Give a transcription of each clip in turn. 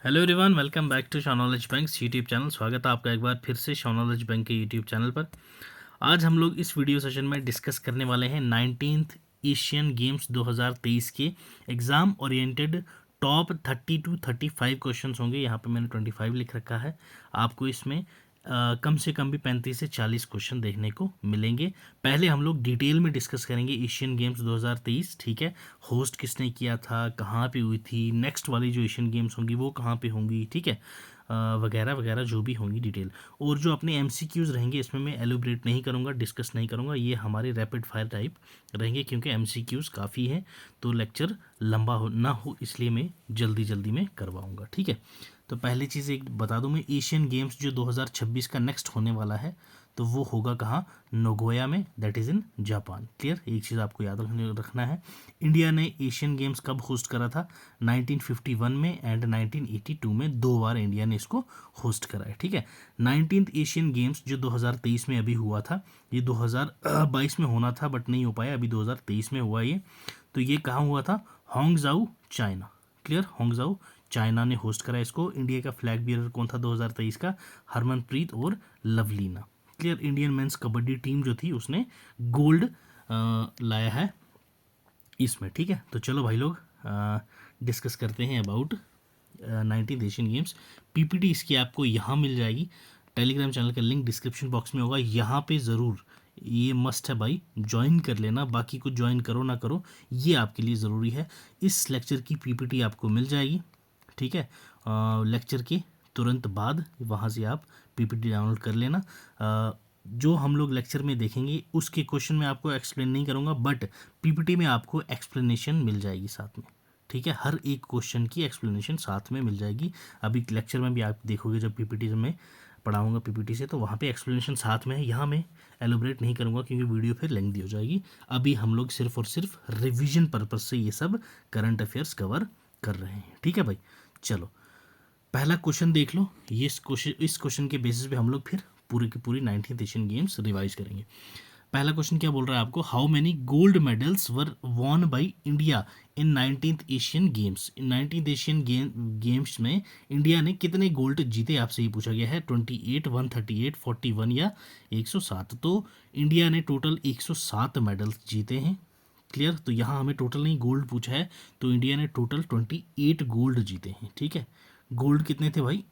Hello everyone, welcome back to शॉनॉलेज bank YouTube channel. स्वागत है आपका एक बार फिर से शॉनॉलेज बैंक के यूट्यूब चैनल पर। आज हम लोग इस वीडियो सेशन में डिस्कस करने वाले हैं 19th एशियन गेम्स 2023 के exam oriented top 30 to 35 questions होंगे। यहाँ पे मैंने 25 लिख रखा है। आपको इसमें कम से कम भी 35 से 40 क्वेश्चन देखने को मिलेंगे। पहले हम लोग डिटेल में डिस्कस करेंगे एशियन गेम्स 2023, ठीक है। होस्ट किसने किया था, कहाँ पे हुई थी, नेक्स्ट वाली जो एशियन गेम्स होंगी वो कहाँ पे होंगी, ठीक है, वगैरह वगैरह जो भी होंगी डिटेल। और जो अपने एमसीक्यूज़ रहेंगे इसमें मैं एलोब्रेट नहीं करूँगा, डिस्कस नहीं करूँगा, ये हमारे रैपिड फायर टाइप रहेंगे क्योंकि एमसीक्यूज़ काफ़ी हैं तो लेक्चर लंबा ना हो इसलिए मैं जल्दी जल्दी में करवाऊँगा, ठीक है। तो पहली चीज़ एक बता दूं मैं, एशियन गेम्स जो 2026 का नेक्स्ट होने वाला है तो वो होगा कहाँ, नोगोया में, that is in Japan. Clear, एक चीज़ आपको याद रखना है, इंडिया ने एशियन गेम्स कब होस्ट करा था, 1951 में एंड 1982 में, 2 बार इंडिया ने इसको होस्ट करा है, ठीक है। 19th एशियन गेम्स जो 2023 में अभी हुआ था, ये 2022 में होना था बट नहीं हो पाया, अभी 2023 में हुआ ये। तो ये कहाँ हुआ था, होंगजाऊ चाइना। क्लियर, होंगजाऊ चाइना ने होस्ट करा इसको। इंडिया का फ्लैग बियरर कौन था 2023 का, हरमनप्रीत और Lovlina. Clear, Indian mains kabaddi team जो थी उसने गोल्ड लाया है इसमें, ठीक है। तो चलो भाई लोग डिस्कस करते हैं about 19th Asian games. PPT इसकी आपको यहाँ मिल जाएगी, टेलीग्राम चैनल का लिंक डिस्क्रिप्शन बॉक्स में होगा, यहाँ पे ज़रूर ये मस्ट है भाई, ज्वाइन कर लेना। बाकी को ज्वाइन करो ना करो ये आपके लिए ज़रूरी है। इस लेक्चर की पीपीटी आपको मिल जाएगी, ठीक है। लेक्चर के तुरंत बाद वहाँ से आप पीपीटी डाउनलोड कर लेना। जो हम लोग लेक्चर में देखेंगे उसके क्वेश्चन में आपको एक्सप्लेन नहीं करूँगा बट पीपीटी में आपको एक्सप्लेनेशन मिल जाएगी साथ में, ठीक है। हर एक क्वेश्चन की एक्सप्लेनेशन साथ में मिल जाएगी। अभी लेक्चर में भी आप देखोगे जब पीपीटी में पढ़ाऊँगा पीपीटी से, तो वहाँ पे एक्सप्लेनेशन साथ में है। यहाँ मैं एलोब्रेट नहीं करूँगा क्योंकि वीडियो फिर लेंथी हो जाएगी। अभी हम लोग सिर्फ और सिर्फ रिविजन पर्पज़ से ये सब करंट अफेयर्स कवर कर रहे हैं, ठीक है भाई। चलो पहला क्वेश्चन देख लो। ये इस क्वेश्चन के बेसिस पे हम लोग फिर पूरी की पूरी 19th एशियन गेम्स रिवाइज करेंगे। पहला क्वेश्चन क्या बोल रहा है आपको, how many gold medals were won by India in 19th Asian games. In 19th Asian Games में इंडिया ने कितने गोल्ड जीते, आपसे ये पूछा गया है। 28, 138, 41 या 107। तो इंडिया ने टोटल 107 मेडल्स जीते हैं। क्लियर, तो यहाँ हमें टोटल नहीं गोल्ड पूछा है, तो इंडिया ने टोटल 28 गोल्ड जीते हैं, ठीक है। गोल्ड कितने थे भाई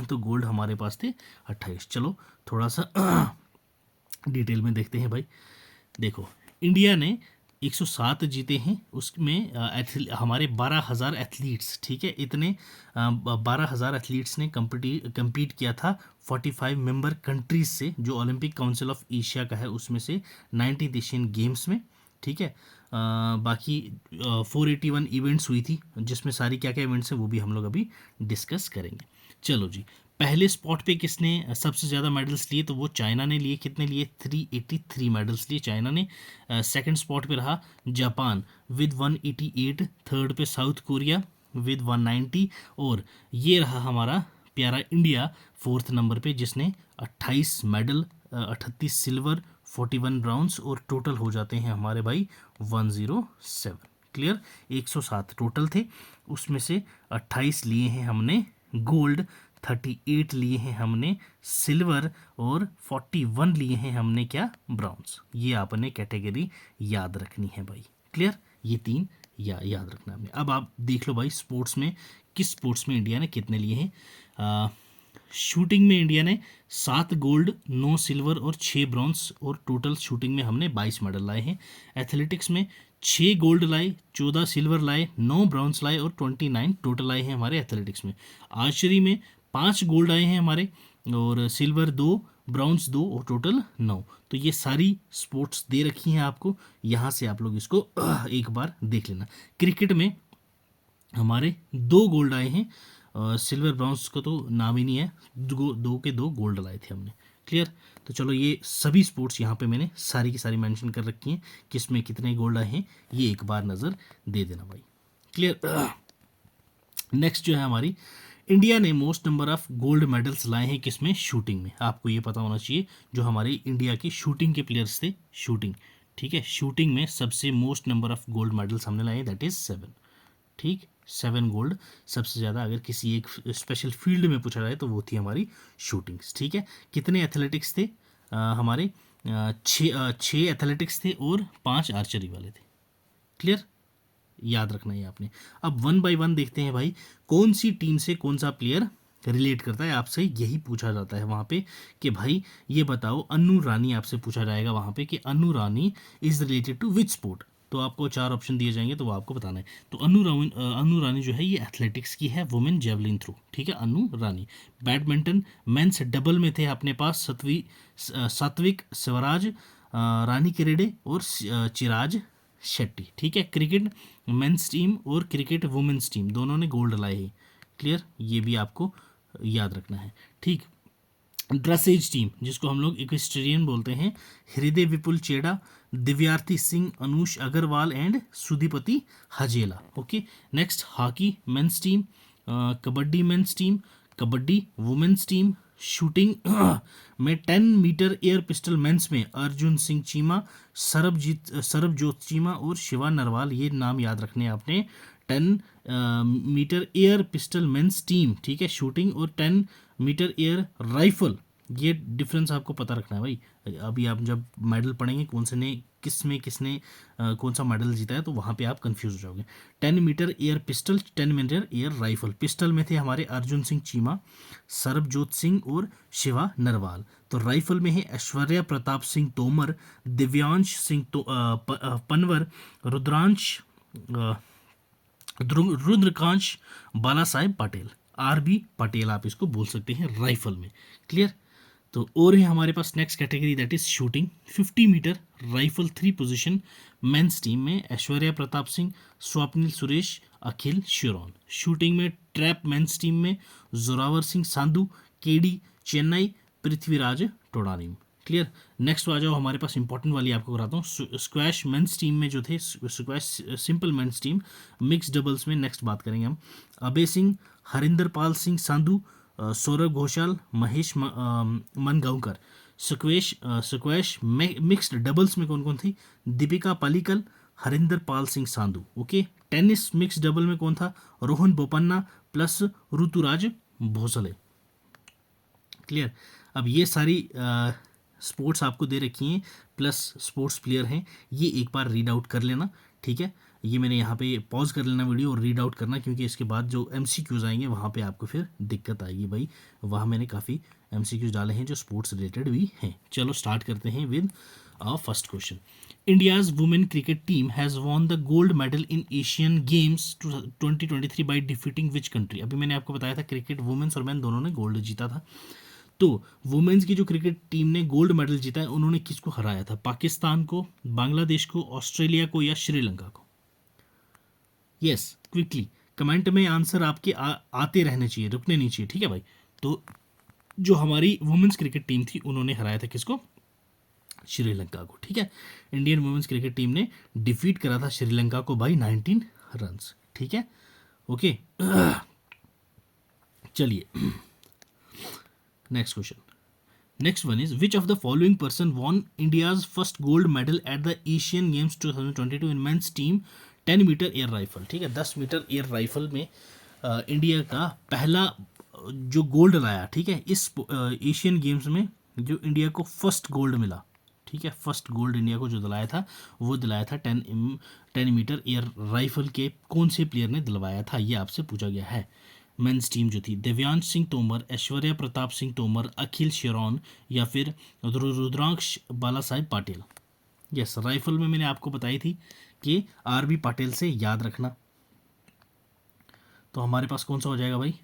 तो गोल्ड हमारे पास थे 28। चलो थोड़ा सा डिटेल में देखते हैं भाई। देखो, इंडिया ने 107 जीते हैं, उसमें हमारे 12,000 एथलीट्स, ठीक है, इतने 12,000 एथलीट्स ने कम्पीट किया था 45 मेंबर कंट्रीज से, जो ओलंपिक काउंसिल ऑफ एशिया का है उसमें से, 19th एशियन गेम्स में, ठीक है। बाकी 481 इवेंट्स हुई थी, जिसमें सारी क्या क्या इवेंट्स हैं वो भी हम लोग अभी डिस्कस करेंगे। चलो जी, पहले स्पॉट पे किसने सबसे ज़्यादा मेडल्स लिए, तो वो चाइना ने लिए। कितने लिए, 383 मेडल्स लिए चाइना ने। सेकंड स्पॉट पे रहा जापान विद 188, थर्ड पे साउथ कोरिया विद 190, और ये रहा हमारा प्यारा इंडिया फोर्थ नंबर पे, जिसने 28 मेडल, 38 सिल्वर, 41 ब्राउन्स, और टोटल हो जाते हैं हमारे भाई 107। क्लियर, 107 टोटल थे, उसमें से 28 लिए हैं हमने गोल्ड, 38 लिए हैं हमने सिल्वर, और 41 लिए हैं हमने क्या, ब्राउन्स। ये आपने कैटेगरी याद रखनी है भाई। क्लियर, ये 3 याद रखना है आपने। अब आप देख लो भाई, स्पोर्ट्स में किस स्पोर्ट्स में इंडिया ने कितने लिए हैं। शूटिंग में इंडिया ने 7 गोल्ड, 9 सिल्वर और 6 ब्रॉन्ज, और टोटल शूटिंग में हमने 22 मेडल लाए हैं। एथलेटिक्स में 6 गोल्ड लाए, 14 सिल्वर लाए, 9 ब्रॉन्ज लाए, और 29 टोटल आए हैं हमारे एथलेटिक्स में। आर्चरी में 5 गोल्ड आए हैं हमारे, और सिल्वर 2, ब्राउन्स 2, और टोटल 9। तो ये सारी स्पोर्ट्स दे रखी हैं आपको, यहाँ से आप लोग इसको एक बार देख लेना। क्रिकेट में हमारे 2 गोल्ड आए हैं, सिल्वर ब्राउन्स का तो नाम ही नहीं है, दो के 2 गोल्ड लाए थे हमने। क्लियर, तो चलो ये सभी स्पोर्ट्स यहाँ पे मैंने सारी की सारी मेंशन कर रखी हैं, किसमें कितने गोल्ड आए हैं ये एक बार नज़र दे देना भाई। क्लियर, नेक्स्ट जो है हमारी, इंडिया ने most number of gold medals लाए हैं किसमें, शूटिंग में। आपको ये पता होना चाहिए, जो हमारे इंडिया के शूटिंग के प्लेयर्स थे, शूटिंग, ठीक है, शूटिंग में सबसे most number of gold medals हमने लाए, दैट इज़ 7, ठीक। 7 गोल्ड सबसे ज़्यादा अगर किसी एक स्पेशल फील्ड में पूछा जाए तो वो थी हमारी शूटिंग्स। ठीक है, कितने एथलेटिक्स थे हमारे? छः एथलेटिक्स थे और 5 आर्चरी वाले थे। क्लियर, याद रखना है आपने। अब वन बाय वन देखते हैं भाई, कौन सी टीम से कौन सा प्लेयर रिलेट करता है। आपसे यही पूछा जाता है वहाँ पे कि भाई ये बताओ, अन्नू रानी आपसे पूछा जाएगा वहाँ पे कि Annu Rani is related to which sport. तो आपको 4 ऑप्शन दिए जाएंगे, तो वो आपको बताना है। तो अन्नू रानी जो है ये एथलेटिक्स की है, वुमेन जेवलिन थ्रो। ठीक है, Annu Rani. Badminton men's double में थे अपने पास सात्विक स्वराज, रानी किरेडे और चिराज शेट्टी। ठीक है, क्रिकेट मेंस टीम और क्रिकेट वुमेन्स टीम दोनों ने गोल्ड लाए हैं। क्लियर, ये भी आपको याद रखना है। ठीक, ड्रेसेज टीम जिसको हम लोग इक्वेस्ट्रियन बोलते हैं, Hriday Vipul Chheda, Divyarthi Singh, Anush Agarwal and Sudipti Hajela. Okay, next hockey men's team, kabaddi men's team, kabaddi women's team, shooting में 10 मीटर एयर पिस्टल मेंस में अर्जुन सिंह चीमा, सरबजोत चीमा और शिवा नरवाल। ये नाम याद रखने हैं आपने। 10 metre air pistol men's team, ठीक है, शूटिंग, और 10 मीटर एयर राइफल, ये डिफरेंस आपको पता रखना है भाई। अभी आप जब मेडल पढ़ेंगे कौन से ने किसने कौन सा मेडल जीता है, तो वहाँ पे आप कंफ्यूज हो जाओगे। 10 metre air pistol, 10 metre air rifle. Pistol में थे हमारे अर्जुन सिंह चीमा, सरबजोत सिंह और शिवा नरवाल। तो राइफल में है ऐश्वर्या प्रताप सिंह तोमर, दिव्यांश सिंह पनवर, रुद्रांश रुद्रकांश बाला साहेब पटेल, आरबी पटेल आप इसको बोल सकते हैं राइफल में। क्लियर, तो और है हमारे पास next category, that is shooting. 50 metre rifle 3 position men's team में ऐश्वर्या प्रताप सिंह, स्वप्निल सुरेश, अखिल शिरोन। शूटिंग में ट्रैप मेंस टीम में Zorawar Singh Sandhu, KD Chennai, Prithviraj Tondaiman. Clear, next आ जाओ, हमारे पास इंपॉर्टेंट वाली आपको कराता हूँ। स्क्वैश मेंस टीम में जो थे, squash simple men's team, mix doubles में नेक्स्ट बात करेंगे हम। Abhay Singh, Harinder Pal Singh Sandhu, Saurav Ghosal, Mahesh Mangaonkar. Squash mixed doubles में कौन कौन थी? Dipika Pallikal, Harinder Pal Singh Sandhu. Okay, tennis mix double में कौन था? रोहन बोपन्ना प्लस ऋतुराज भोसले। क्लियर, अब ये सारी स्पोर्ट्स आपको दे रखी हैं प्लस स्पोर्ट्स प्लेयर हैं, ये एक बार रीड आउट कर लेना। ठीक है, ये मैंने यहाँ पे पॉज कर लेना वीडियो और रीड आउट करना, क्योंकि इसके बाद जो MCQs आएंगे वहाँ पे आपको फिर दिक्कत आएगी भाई। वहाँ मैंने काफ़ी MCQs डाले हैं जो स्पोर्ट्स रिलेटेड भी हैं। चलो स्टार्ट करते हैं with first question. India's women cricket team has won the gold medal in Asian games 2023 by defeating which country. अभी मैंने आपको बताया था क्रिकेट वुमेन्स और मैन दोनों ने गोल्ड जीता था। तो वुमेन्स की जो क्रिकेट टीम ने गोल्ड मेडल जीता है, उन्होंने किसको हराया था? पाकिस्तान को, बांग्लादेश को, ऑस्ट्रेलिया को या श्रीलंका को? यस, क्विकली कमेंट में आंसर आपके आते रहने चाहिए, रुकने नहीं चाहिए। ठीक है भाई, तो जो हमारी वुमेन्स क्रिकेट टीम थी उन्होंने हराया था किसको? श्रीलंका को। ठीक है, इंडियन वुमेन्स क्रिकेट टीम ने डिफीट करा था श्रीलंका को बाई 19 रन्स। ठीक है, ओके, चलिए next question. Next one is which of the following person won India's first gold medal at the Asian Games 2022 in men's team 10 metre air rifle. ठीक है, 10 metre air rifle में India का पहला जो gold लाया, ठीक है, इस एशियन गेम्स में जो इंडिया को फर्स्ट गोल्ड मिला। ठीक है, फर्स्ट गोल्ड इंडिया को जो दिलाया था वो दिलाया था 10 मीटर एयर राइफल के कौन से प्लेयर ने दिलवाया था, ये आपसे पूछा गया है। मेंस टीम जो थी, दिव्यांश सिंह तोमर, ऐश्वर्या प्रताप सिंह तोमर, अखिल शिरोन या फिर रुद्रांश बाला साहेब पाटिल। यस, राइफल में मैंने आपको बताई थी कि आरबी पाटिल से याद रखना। तो हमारे पास कौन सा हो जाएगा भाई?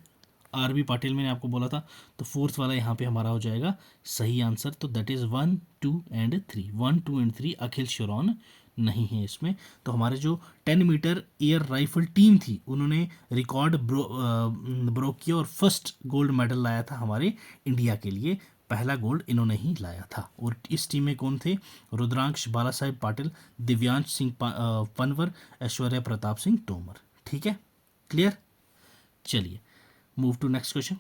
आरबी पाटिल मैंने आपको बोला था, तो फोर्थ वाला यहाँ पे हमारा हो जाएगा सही आंसर। तो दैट इज़ 1, 2 एंड 3। 1, 2 एंड 3 अखिल शिरोन नहीं है इसमें। तो हमारे जो 10 मीटर एयर राइफल टीम थी उन्होंने रिकॉर्ड ब्रोक किया और फर्स्ट गोल्ड मेडल लाया था हमारे इंडिया के लिए। पहला गोल्ड इन्होंने ही लाया था। और इस टीम में कौन थे? रुद्रांश बाला साहेब पाटिल, दिव्यांश सिंह पनवर, ऐश्वर्या प्रताप सिंह तोमर। ठीक है, क्लियर। चलिए move to next question.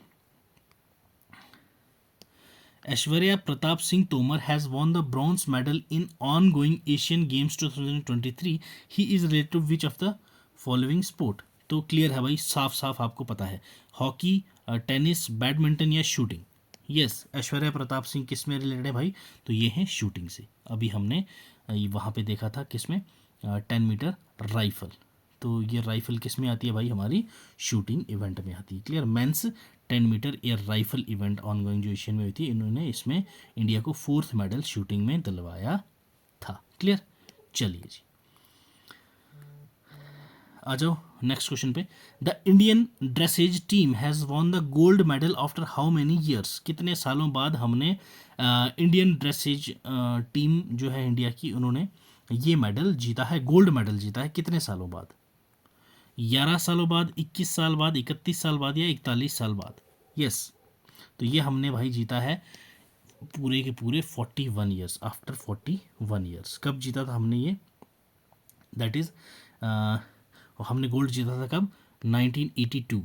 Aishwarya Pratap Singh Tomar has won the bronze medal in ongoing Asian Games 2023. He is related to which of the following sport? तो क्लियर है भाई, साफ साफ आपको पता है। हॉकी, टेनिस, बैडमिंटन या शूटिंग। यस, ऐश्वर्या प्रताप सिंह किस में रिलेटेड है भाई? तो ये है शूटिंग से। अभी हमने वहाँ पे देखा था किस में, 10 मीटर राइफल। तो ये राइफल किस में आती है भाई? हमारी शूटिंग इवेंट में आती है। Clear. Men's 10 metre air rifle event ongoing जो एशियन में हुई थी, इन्होंने इसमें इंडिया को 4th मेडल शूटिंग में दिलवाया था। क्लियर। चलिए जी, आ जाओ नेक्स्ट क्वेश्चन पे। The Indian dressage team has won the gold medal after how many years? कितने सालों बाद हमने इंडियन ड्रेसेज टीम जो है इंडिया की, उन्होंने ये मेडल जीता है, गोल्ड मेडल जीता है, कितने सालों बाद? 11 सालों बाद, 21 साल बाद, 31 साल बाद या 41 साल बाद? यस, तो ये हमने भाई जीता है पूरे के पूरे 41 ईयर्स, आफ्टर 41 ईयर्स। कब जीता था हमने ये? दैट इज़ हमने गोल्ड जीता था कब? 1982।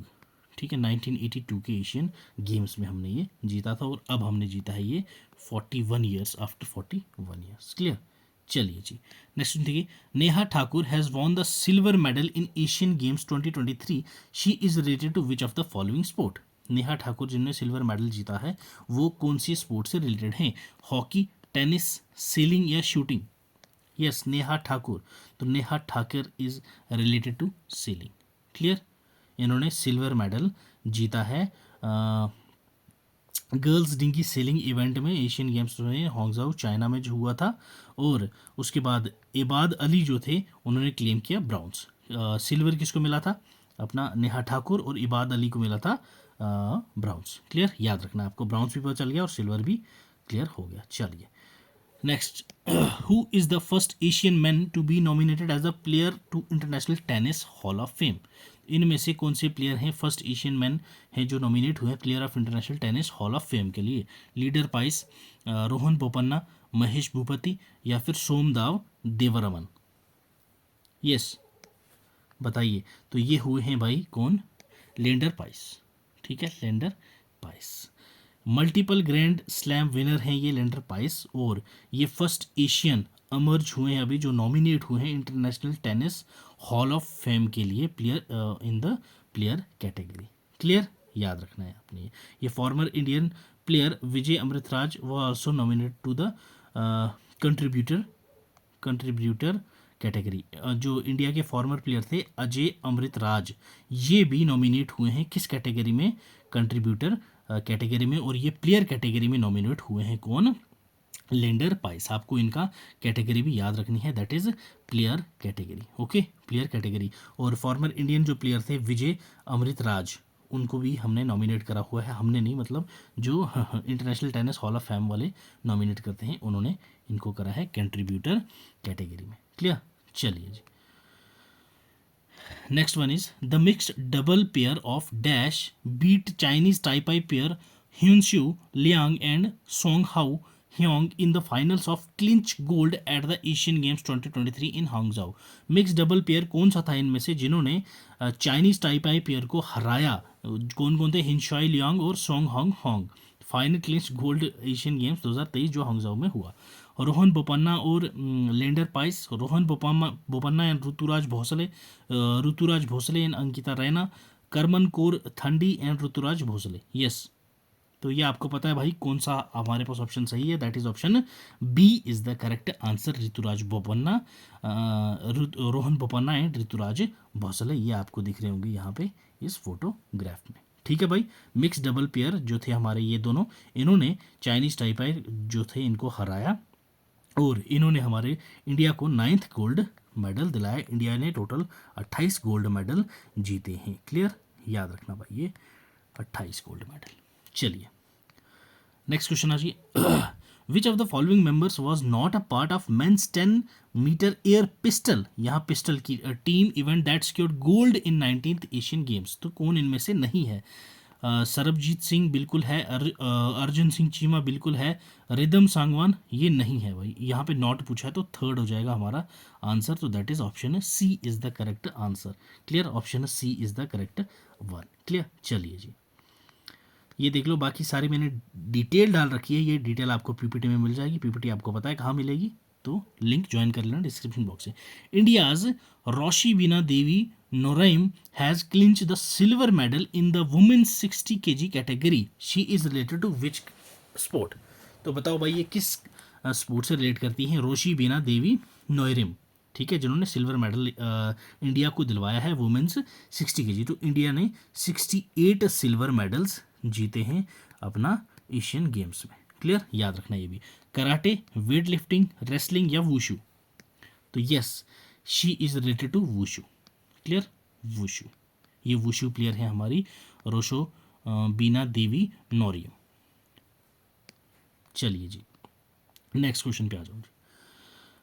ठीक है, 1982 के एशियन गेम्स में हमने ये जीता था, और अब हमने जीता है ये 41 ईयर्स, आफ्टर 41 ईयर्स। क्लियर। चलिए जी, नेक्स्ट देखिए। Neha Thakur has won the silver medal in Asian games 2023। She is related to which of the following sport? Neha Thakur जिन्होंने सिल्वर मेडल जीता है, वो कौन सी स्पोर्ट से रिलेटेड हैं? हॉकी, टेनिस, सेलिंग या शूटिंग? यस, नेहा ठाकुर। तो Neha Thakur is related to sailing. Clear. इन्होंने सिल्वर मेडल जीता है गर्ल्स डिंगी सेलिंग इवेंट में, एशियन गेम्स में हांगझाऊ चाइना में जो हुआ था। और उसके बाद इबाद अली जो थे, उन्होंने क्लेम किया ब्राउन्स। सिल्वर किसको मिला था? अपना नेहा ठाकुर, और इबाद अली को मिला था ब्राउन्स। क्लियर, याद रखना आपको, ब्राउन्स भी पता चल गया और सिल्वर भी क्लियर हो गया। चलिए next. Who is the first Asian man to be nominated as the player to International Tennis Hall of Fame? इनमें से कौन से प्लेयर हैं, फर्स्ट एशियन मैन हैं जो नॉमिनेट हुए हैं player of international Tennis Hall of Fame के लिए? लीडर पाइस, रोहन बोपन्ना, महेश भूपति या फिर सोमदाव देवरमन? यस, बताइए। तो ये हुए हैं भाई कौन? Lender price. ठीक है, lender price. Multiple grand slam winner हैं ये लेंडर पाइस, और ये फर्स्ट एशियन अमर्ज हुए हैं अभी जो नॉमिनेट हुए हैं International Tennis Hall of Fame के लिए, player in the player category. Clear, याद रखना है आपने। ये former Indian player Vijay Amritraj वो also nominate to the contributor category. जो इंडिया के फॉर्मर प्लेयर थे अजय अमृतराज, ये भी नॉमिनेट हुए हैं किस कैटेगरी में? कंट्रीब्यूटर कैटेगरी में। और ये प्लेयर कैटेगरी में नॉमिनेट हुए हैं कौन? Lender price. आपको इनका कैटेगरी भी याद रखनी है, that is player category. Okay, player category. और फॉर्मर इंडियन जो प्लेयर थे विजय अमृतराज, उनको भी हमने नॉमिनेट करा हुआ है। हमने नहीं, मतलब जो international Tennis Hall of fame वाले नॉमिनेट करते हैं, उन्होंने इनको करा है कंट्रीब्यूटर कैटेगरी में। क्लियर। चलिए जी, next one is the mixed double pair of dash beat Chinese Taipei pair Hyunshu Liang and Song Hao Hyong in the finals of clinch gold at the Asian Games 2023 in Hangzhou। Mix double pair कौन सा था इनमें से जिन्होंने Chinese Taipei pair को हराया? कौन कौन थे? हिंशाई लियांग और सोंग हांग होंग। Final clinch gold Asian games 2023 जो हांगझाऊ में हुआ। रोहन बोपन्ना और Leander Paes. Rohan Bopanna and Rituraj Bhosale and Ankita Raina. Karman Kaur Thandi and Rituraj Bhosle. Yes, तो ये आपको पता है भाई कौन सा हमारे पास ऑप्शन सही है? That is option B is the correct answer. Rituraj Bopanna, Rohan Bopanna and Rituraj Bhosale, ये आपको दिख रहे होंगे यहाँ पे इस फोटोग्राफ में। ठीक है भाई, मिक्स डबल पेयर जो थे हमारे ये दोनों, इन्होंने चाइनीज टाइपाई जो थे इनको हराया, और इन्होंने हमारे इंडिया को 9th गोल्ड मेडल दिलाया। इंडिया ने टोटल 28 गोल्ड मेडल जीते हैं। क्लियर, याद रखना भाई, ये 28 गोल्ड मेडल। चलिए नेक्स्ट क्वेश्चन आ जाइए। Which of the following members was not a part of men's 10 metre air pistol, यहाँ पिस्टल की team event that secured gold in 19th Asian games? तो कौन इनमें से नहीं है? सरबजीत सिंह बिल्कुल है, अर्जुन सिंह चीमा बिल्कुल है, रिदम सांगवान ये नहीं है भाई। यहाँ पे नॉट पूछा है तो थर्ड हो जाएगा हमारा आंसर, तो that is option C is the correct answer. Clear, option C is the correct one. Clear. चलिए जी, ये देख लो, बाकी सारी मैंने डिटेल डाल रखी है, ये डिटेल आपको पीपीटी में मिल जाएगी। पीपीटी आपको पता है कहाँ मिलेगी? तो लिंक ज्वाइन कर लेना डिस्क्रिप्शन बॉक्स से। India's Roshibina Devi Naorem has clinched the silver medal in the women's 60 kg category. She is related to which sport? तो बताओ भाई ये किस स्पोर्ट से रिलेट करती हैं रोशिबिना देवी नोरैम, ठीक है, जिन्होंने सिल्वर मेडल इंडिया को दिलवाया है वुमेन्स 60 kg। तो इंडिया ने 68 सिल्वर मेडल्स जीते हैं अपना एशियन गेम्स में। क्लियर, याद रखना ये भी। कराटे, वेट लिफ्टिंग, रेसलिंग या वुशु? तो yes, she is related to wushu. Clear, wushu. ये वुशु प्लेयर है हमारी रोशो बीना देवी नोरियम। चलिए जी, नेक्स्ट क्वेश्चन पे आ जाओ।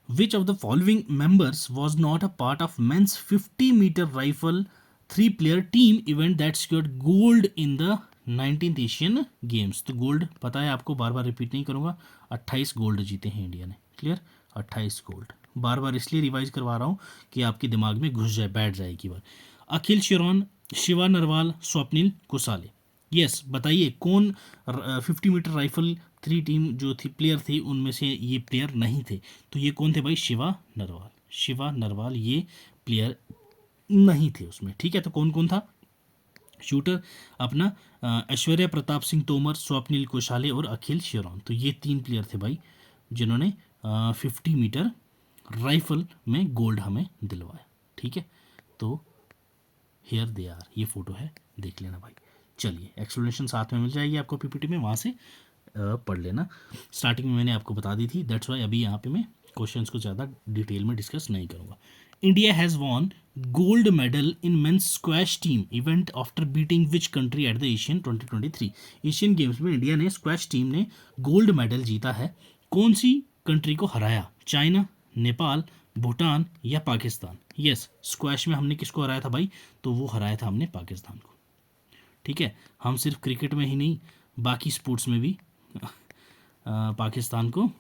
Which of the following members was not a part of men's 50-meter rifle 3-player team event that secured gold in the 19th Asian Games? तो gold पता है आपको, बार बार रिपीट नहीं करूंगा। 28 गोल्ड जीते हैं इंडिया ने। Clear, 28 gold. बार बार इसलिए रिवाइज करवा रहा हूँ कि आपके दिमाग में घुस जाए, बैठ जाए एक ही बार। अखिल शिरोन, शिवा नरवाल, स्वप्निल कुसाले। यस, बताइए कौन 50 मीटर राइफल 3 टीम जो थी प्लेयर थी उनमें से ये प्लेयर नहीं थे? तो ये कौन थे भाई? शिवा नरवाल। शिवा नरवाल ये प्लेयर नहीं थे उसमें, ठीक है। तो कौन कौन था? शूटर अपना ऐश्वर्या प्रताप सिंह तोमर, स्वप्निल कुशाले और अखिल शिरोन। तो ये 3 प्लेयर थे भाई जिन्होंने 50 मीटर राइफल में गोल्ड हमें दिलवाया, ठीक है। तो हियर दे आर, ये फोटो है, देख लेना भाई। चलिए, एक्सप्लेनेशन साथ में मिल जाएगी आपको पीपीटी में, वहाँ से पढ़ लेना। स्टार्टिंग में मैंने आपको बता दी थी, दैट्स वाई अभी यहाँ पे मैं क्वेश्चंस को ज़्यादा डिटेल में डिस्कस नहीं करूँगा। India has won gold medal in men's squash team event after beating which country at the Asian 2023? Asian Games में इंडिया ने स्क्वैश टीम ने गोल्ड मेडल जीता है, कौन सी कंट्री को हराया? चाइना, नेपाल, भूटान या पाकिस्तान? यस, स्क्वैश में हमने किसको हराया था भाई? तो वो हराया था हमने पाकिस्तान को, ठीक है। हम सिर्फ क्रिकेट में ही नहीं, बाकी स्पोर्ट्स में भी पाकिस्तान को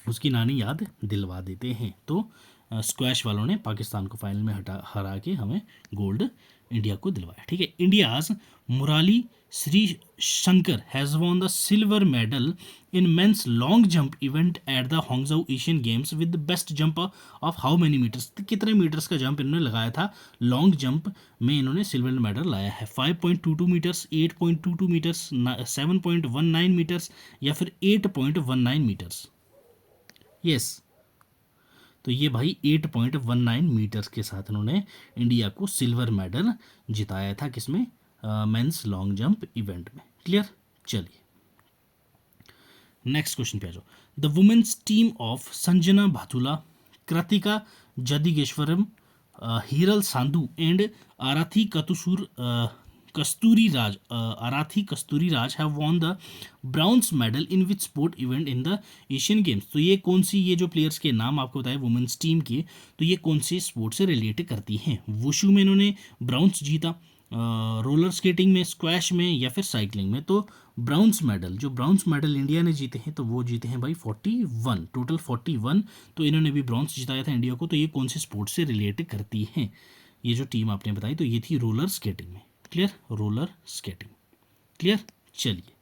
उसकी नानी याद दिलवा देते हैं। तो स्क्वैश वालों ने पाकिस्तान को फाइनल में हरा के हमें गोल्ड इंडिया को दिलवाया, ठीक है। India's Murali Sreeshankar has won the silver medal in men's long jump event at the Hangzhou Asian Games with the best jump of how many metres? कितने मीटर्स का जंप इन्होंने लगाया था? लॉन्ग जंप में इन्होंने सिल्वर मेडल लाया है। 5.22 metres, 8.22 metres, 7.19 metres या फिर 8.19 मीटर्स? यस, तो ये भाई 8.19 मीटर्स के साथ इन्होंने इंडिया को सिल्वर मेडल जिताया था, किसमें? मेंस लॉन्ग जंप इवेंट में। क्लियर, चलिए नेक्स्ट क्वेश्चन पे आ जाओ। The women's team of Sanjana Bathula, Kritika Jadigeshwaram, Heeral Sandhu and Aarathy Aarathy Kasturi Raj have won the bronze medal in which sport event in the Asian games? तो ये कौन सी, ये जो प्लेयर्स के नाम आपको बताए वुमेन्स टीम के, तो ये कौन से स्पोर्ट से रिलेट करती हैं? वुशु में इन्होंने ब्राउन्स जीता, रोलर स्केटिंग में, स्क्वैश में या फिर साइकिलिंग में? तो ब्राउन्स मेडल, जो ब्राउन्स मेडल इंडिया ने जीते हैं तो वो जीते हैं भाई 41, टोटल 41। तो इन्होंने भी ब्राउन्स जिताया था इंडिया को। तो ये कौन से स्पोर्ट से रिलेट करती हैं ये जो टीम आपने बताई? तो ये थी रोलर स्केटिंग में। Clear, roller skating. क्लियर, चलिए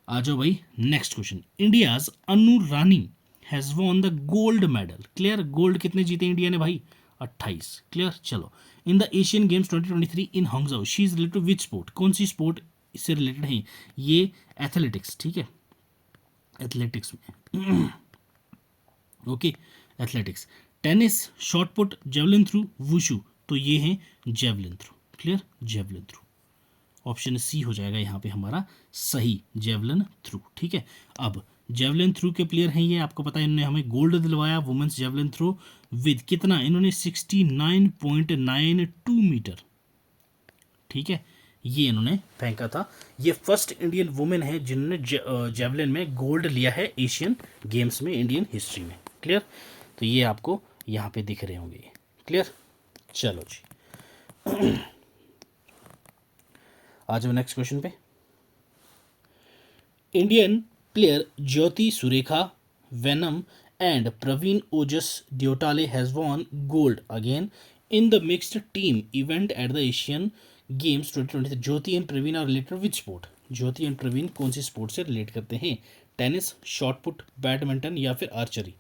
आ जाओ भाई next question. India's Anu Rani has won the gold medal. Clear, gold कितने जीते इंडिया ने भाई? 28। क्लियर, चलो। In the Asian games 2023 in Hangzhou she is related to which sport? कौन सी स्पोर्ट इससे रिलेटेड है? ये एथलेटिक्स, ठीक है, एथलेटिक्स में okay, athletics. Tennis, shotput, javelin throw, wushu? तो ये है javelin throw. Clear, javelin throw. Option C हो जाएगा यहाँ पे हमारा सही, जेवलिन थ्रू, ठीक है। अब जेवलिन थ्रू के प्लेयर हैं ये, आपको पता है इन्होंने हमें गोल्ड दिलवाया वुमेन्स जेवलिन थ्रू विद कितना? इन्होंने 69.92 मीटर, ठीक है, ये इन्होंने फेंका था। ये फर्स्ट इंडियन वुमेन है जिन्होंने जेवलिन में गोल्ड लिया है एशियन गेम्स में इंडियन हिस्ट्री में। क्लियर, तो ये आपको यहाँ पे दिख रहे होंगे। क्लियर, चलो जी आ जाओ नेक्स्ट क्वेश्चन पे। Indian player Jyothi Surekha Vennam and Pravin Ojas Deotale has won gold again in the mixed team event at the Asian games 2023। Jyothi and Pravin are related which sport? Jyothi and Pravin कौन सी स्पोर्ट से रिलेट करते हैं? टेनिस, शॉट पुट, बैडमिंटन या फिर archery?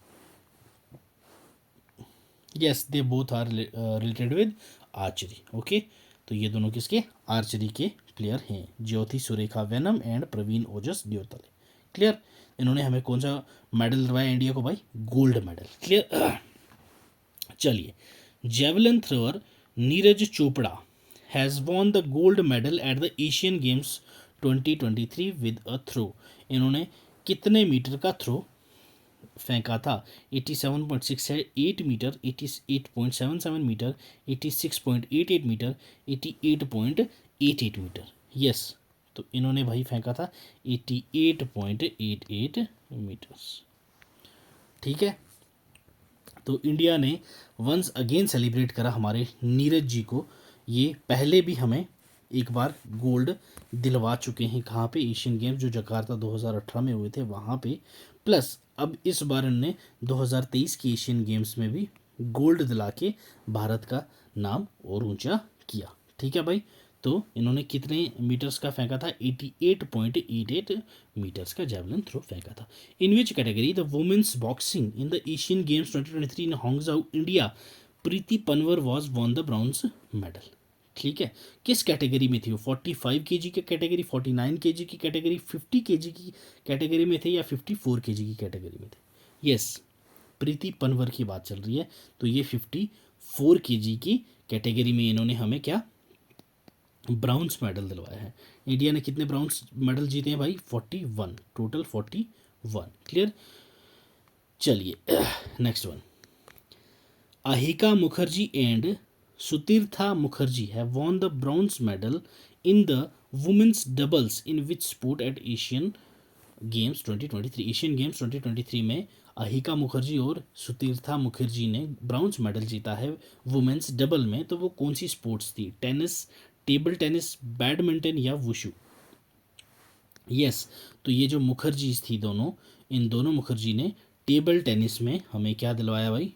Yes, they both are related with archery. Okay, तो ये दोनों किसके आर्चरी के प्लेयर हैं, ज्योति सुरेखा वेनम एंड प्रवीण ओजस ड्योतले। क्लियर? इन्होंने हमें कौन सा मेडल दिलवाया इंडिया को भाई? Gold medal. क्लियर? चलिए, javelin thrower Neeraj Chopra has won the gold medal at the Asian games 2023 with a throw. इन्होंने कितने मीटर का थ्रो फेंका था? 87.68 metre, 88.77 metre, 86.88 metre, 88.88 metre. Yes, तो इन्होंने भाई फेंका था 88.88 मीटर्स। ठीक है, तो इंडिया ने वंस अगेन सेलिब्रेट करा हमारे नीरज जी को। ये पहले भी हमें एक बार गोल्ड दिलवा चुके हैं। कहाँ पे? एशियन गेम्स जो जकार्ता 2018 में हुए थे वहाँ पे। प्लस अब इस बार इन्होंने 2023 के एशियन गेम्स में भी गोल्ड दिला के भारत का नाम और ऊंचा किया। ठीक है भाई, तो इन्होंने कितने मीटर्स का फेंका था? 88.88 मीटर्स का जेवलिन थ्रो फेंका था। In which category the women's boxing in the Asian games 2023 in Hangzhou India Preeti Pawar was won the bronze medal? ठीक है, किस कैटेगरी में थी वो? 45 केजी की कैटेगरी, 49 केजी की कैटेगरी, 50 केजी की कैटेगरी में थे या 54 केजी की कैटेगरी में थे? यस, प्रीति पनवर की बात चल रही है। तो ये 54 केजी की कैटेगरी में इन्होंने हमें क्या ब्राउन्स मेडल दिलवाया है। इंडिया ने कितने ब्राउन्स मेडल जीते हैं भाई? 41, टोटल 41। क्लियर? चलिए next one, Ahika Mukherjee and Sutirtha Mukherjee have won the bronze medal in the women's doubles in which sport at Asian games 2023? Asian games 2023 में अहिका मुखर्जी और सुतीर्था मुखर्जी ने ब्राउन्ज मेडल जीता है वुमेन्स डबल में। तो वो कौन सी स्पोर्ट्स थी? टेनिस, टेबल टेनिस, बैडमिंटन या वुशु? यस, तो ये जो मुखर्जी थी दोनों, इन दोनों मुखर्जी ने टेबल टेनिस में हमें क्या दिलवाया भाई?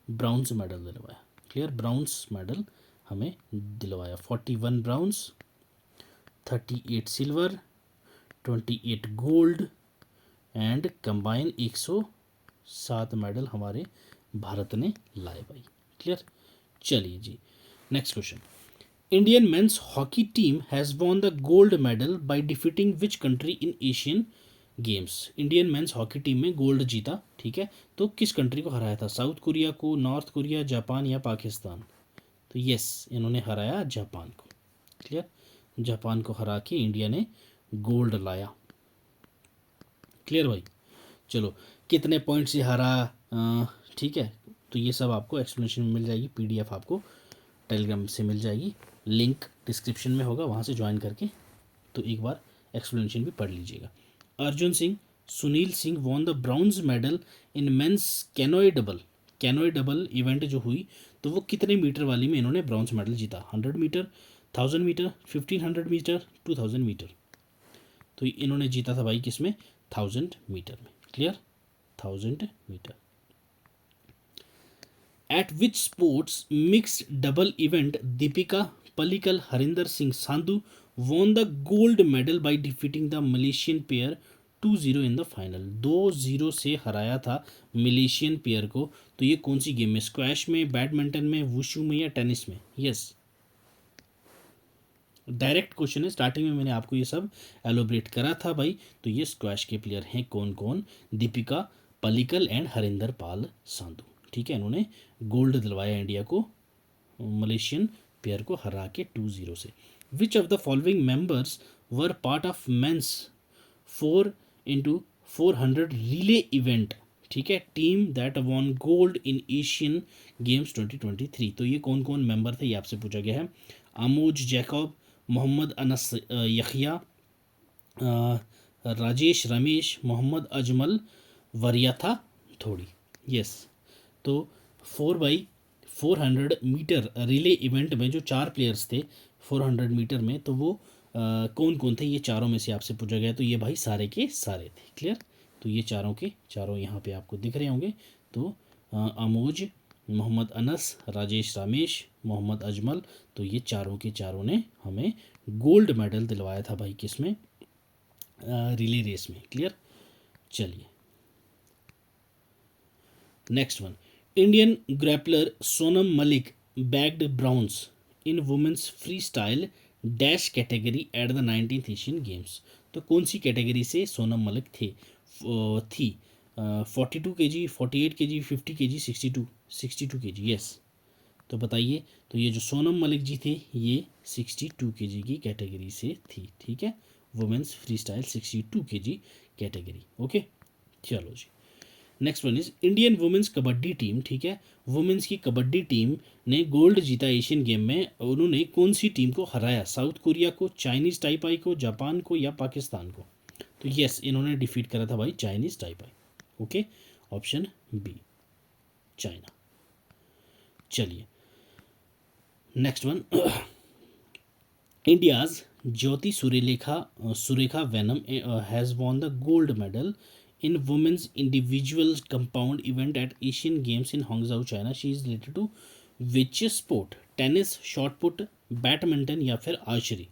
ब्राउन्स मेडल दिलवाया। क्लियर? ब्राउन्स मेडल हमें दिलवाया। 41 bronze, 38 silver, 28 gold and combine 107 medal हमारे भारत ने लाए भाई। क्लियर? चलिए जी, next question, Indian men's hockey team has won the gold medal by defeating which country in Asian games? Indian men's hockey team में gold जीता। ठीक है, तो किस कंट्री को हराया था? साउथ कोरिया को, नॉर्थ कोरिया, जापान या पाकिस्तान? तो यस, इन्होंने हराया जापान को। क्लियर? जापान को हरा के इंडिया ने गोल्ड लाया। क्लियर भाई? चलो, कितने पॉइंट से हरा? ठीक है, तो ये सब आपको एक्सप्लेनेशन में मिल जाएगी। पीडीएफ आपको टेलीग्राम से मिल जाएगी, लिंक डिस्क्रिप्शन में होगा, वहाँ से ज्वाइन करके तो एक बार एक्सप्लेनेशन भी पढ़ लीजिएगा। Arjun Singh, Sunil Singh won the bronze medal in men's canoe double. Canoe double event जो हुई तो वो कितने मीटर वाली में इन्होंने ब्रॉन्ज मेडल जीता? 100 मीटर, 1000 मीटर, 1500 मीटर, 2000 मीटर? तो इन्होंने जीता था भाई किस में? 1000 मीटर में। Clear? 1000 metre. At which sports mixed double event Deepika Pallikal Harinder Singh Sandhu won the gold medal by defeating the Malaysian pair 2-0 in the final? 2-0 से हराया था मलेशियन पेयर को। तो ये कौन सी गेम में? स्क्वैश में, बैडमिंटन में, वुशु में या टेनिस में? यस, डायरेक्ट क्वेश्चन है, स्टार्टिंग में मैंने आपको ये सब एलोब्रेट करा था भाई। तो ये स्क्वैश के प्लेयर हैं कौन कौन? दीपिका पल्लिकल एंड हरिंदर पाल संधू। ठीक है, इन्होंने गोल्ड दिलवाया इंडिया को मलेशियन पेयर को हरा के 2-0 से। Which of the following members were part of men's 4x400 relay event? ठीक है, team that won gold in Asian games 2023? तो ये कौन कौन मेंबर थे ये आपसे पूछा गया है। आमोज जैकब, मोहम्मद अनस यखिया, राजेश रमेश, मोहम्मद अजमल, वरियाथा थोड़ी। यस, तो 4x400 मीटर रिले इवेंट में जो 4 प्लेयर्स थे 400 मीटर में, तो वो कौन कौन थे? ये चारों में से आपसे पूछा गया। तो ये भाई सारे के सारे थे। क्लियर? तो ये चारों के चारों यहाँ पे आपको दिख रहे होंगे। तो आमोज, मोहम्मद अनस, राजेश रामेश, मोहम्मद अजमल, तो ये चारों के चारों ने हमें गोल्ड मेडल दिलवाया था भाई किस में? रिले रेस में। क्लियर। चलिए next one, Indian grappler Sonam Malik bagged bronze in women's free style dash category at the 19th Asian games. तो कौन सी कैटेगरी से सोनम मलिक थी 42 kg, 48 kg, 50 kg, 62 kg। Yes, तो बताइए, तो ये जो सोनम मलिक जी थे ये 62 kg की कैटेगरी से थी। ठीक है, women's free style 62 kg category. Okay, चलो जी। Next one is Indian women's kabaddi team. ठीक है, वुमेन्स की कबड्डी टीम ने गोल्ड जीता एशियन गेम में। उन्होंने कौन सी टीम को हराया? साउथ कोरिया को, चाइनीज टाइपाई को, जापान को या पाकिस्तान को? तो यस, इन्होंने डिफीट करा था भाई Chinese Taipei. Okay, option B China. चलिए next one, India's Jyothi Surekha Vennam has won the gold medal in women's individual compound event at Asian Games in Hangzhou, China. She is related to which sport? Tennis, shot put, badminton या फिर archery?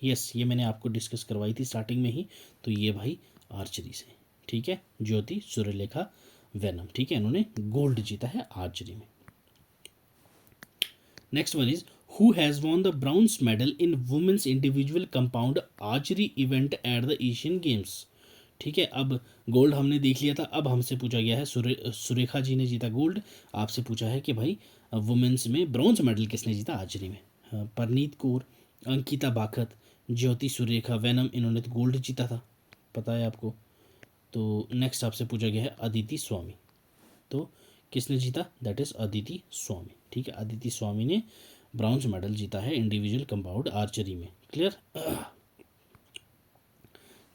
Yes, ये मैंने आपको discuss करवाई थी starting में ही। तो ये भाई आर्चरी से। ठीक है, ज्योति सुरेखा वेनम। ठीक है, इन्होंने गोल्ड जीता है आर्चरी में। Next one is who has won the bronze medal in women's individual compound archery event at the Asian Games. ठीक है, अब गोल्ड हमने देख लिया था, अब हमसे पूछा गया है सुरेखा जी ने जीता गोल्ड। आपसे पूछा है कि भाई वुमेन्स में ब्रॉन्ज मेडल किसने जीता आर्चरी में? परनीत कौर, अंकिता बाखत, ज्योति सुरेखा वेनम, इन्होंने तो गोल्ड जीता था, पता है आपको। तो नेक्स्ट आपसे पूछा गया है अदिति स्वामी। तो किसने जीता? दैट इज अदिति स्वामी। ठीक है, अदिति स्वामी ने ब्रॉन्ज मेडल जीता है इंडिविजुअल कंपाउंड आर्चरी में। क्लियर।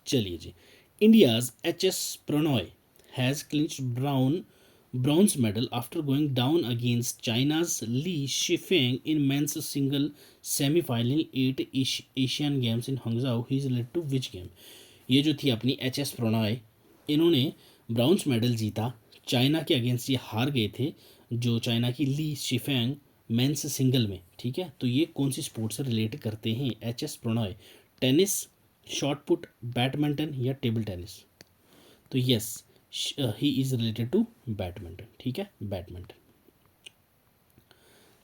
चलिए जी, India's H.S. Pranoy has clinched bronze medal after going down against China's Li Shifeng in men's single semi-final 8 Asian Games in Hangzhou. He is related to which game? ये जो थी अपनी HS. Prannoy, इन्होंने bronze medal जीता। China के against ये हार गए थे, जो चाइना की ली शिफेंग मेंस सिंगल में। ठीक है, तो ये कौन सी स्पोर्ट से रिलेट करते हैं H S. Prannoy? Tennis, shot put, badminton या टेबल टेनिस? तो yes, he is related to badminton. ठीक है, बैडमिंटन।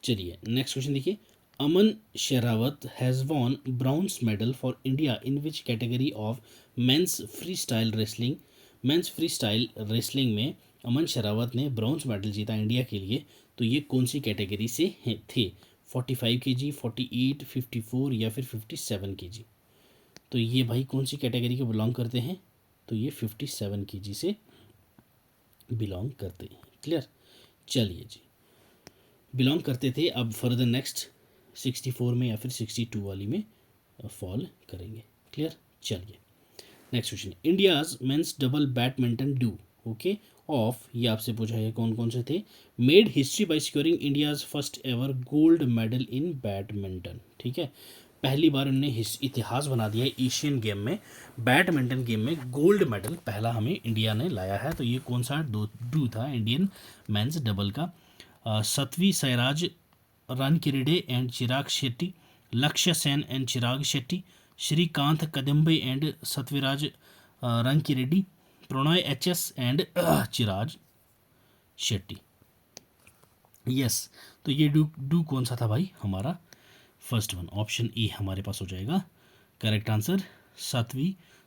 चलिए नेक्स्ट क्वेश्चन देखिए, Aman Sehrawat has won bronze medal for India in which category of men's free style wrestling? Men's free style wrestling में अमन शेरावत ने bronze medal जीता India के लिए। तो ये कौन सी कैटेगरी से थे? 45 kg, 48, 54 या फिर 57 kg? तो ये भाई कौन सी कैटेगरी के बिलोंग करते हैं? तो ये 57 kg से बिलोंग करते हैं। क्लियर। चलिए जी, बिलोंग करते थे, अब फर्दर नेक्स्ट 64 में या फिर 62 वाली में फॉल करेंगे। क्लियर। चलिए next question, India's men's double badminton do okay of, ये आपसे पूछा है कौन कौन से थे? Made history by securing India's first ever gold medal in badminton. ठीक है, पहली बार उन्होंने इतिहास बना दिया है एशियन गेम में, बैडमिंटन गेम में गोल्ड मेडल पहला हमें इंडिया ने लाया है। तो ये कौन सा डू था इंडियन मेंस डबल का? Satwik Sairaj Rankireddy and Chirag Shetty, Lakshya Sen and Chirag Shetty, Srikanth Kidambi and Satwikraj Rankireddy, Prannoy H S. And Chirag Shetty. Yes, तो ये डू कौन सा था भाई? हमारा फर्स्ट वन, ऑप्शन ए हमारे पास हो जाएगा correct answer.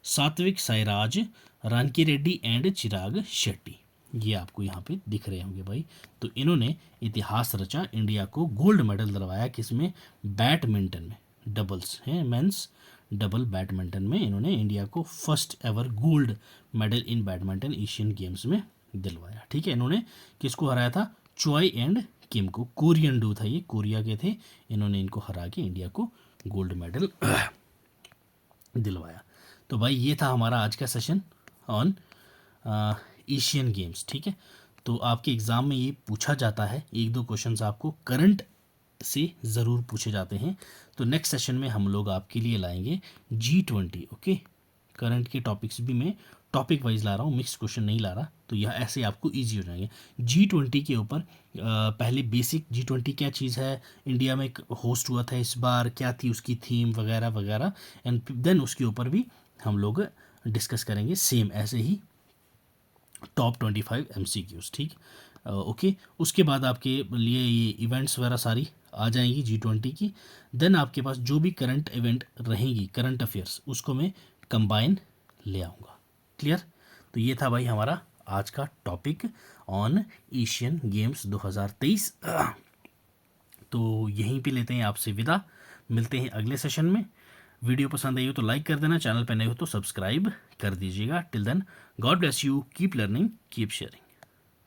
Satwik Sairaj Rankireddy and Chirag Shetty, ये आपको यहाँ पे दिख रहे होंगे भाई। तो इन्होंने इतिहास रचा, इंडिया को गोल्ड मेडल दिलवाया किसमें? बैडमिंटन में, डबल्स हैं मेंस डबल बैडमिंटन में इन्होंने इंडिया को फर्स्ट एवर गोल्ड मेडल इन बैडमिंटन एशियन गेम्स में दिलवाया। ठीक है, इन्होंने किसको हराया था? चॉय एंड किम को। कोरियन डू था ये, कोरिया के थे, इन्होंने इनको हरा के इंडिया को गोल्ड मेडल दिलवाया। तो भाई ये था हमारा आज का सेशन ऑन एशियन गेम्स। ठीक है, तो आपके एग्ज़ाम में ये पूछा जाता है, एक दो क्वेश्चंस आपको करंट से ज़रूर पूछे जाते हैं। तो नेक्स्ट सेशन में हम लोग आपके लिए लाएंगे G20। ओके, करंट के टॉपिक्स भी मैं टॉपिक वाइज ला रहा हूँ, मिक्स क्वेश्चन नहीं ला रहा, तो यह ऐसे आपको इजी हो जाएंगे। G20 के ऊपर पहले बेसिक G20 क्या चीज़ है, इंडिया में होस्ट हुआ था इस बार, क्या थी उसकी थीम वगैरह वगैरह, एंड देन उसके ऊपर भी हम लोग डिस्कस करेंगे सेम ऐसे ही टॉप 25 MCQs, ठीक। ओके, उसके बाद आपके लिए ये इवेंट्स वगैरह सारी आ जाएंगी G20 की। देन आपके पास जो भी करंट इवेंट रहेंगी, करंट अफेयर्स, उसको मैं कंबाइन ले आऊँगा। क्लियर? तो ये था भाई हमारा आज का टॉपिक ऑन एशियन गेम्स 2023। तो यहीं पे लेते हैं आपसे विदा, मिलते हैं अगले सेशन में। वीडियो पसंद आई हो तो लाइक कर देना, चैनल पर नए हो तो सब्सक्राइब कर दीजिएगा। Till then, God bless you, keep learning, keep sharing.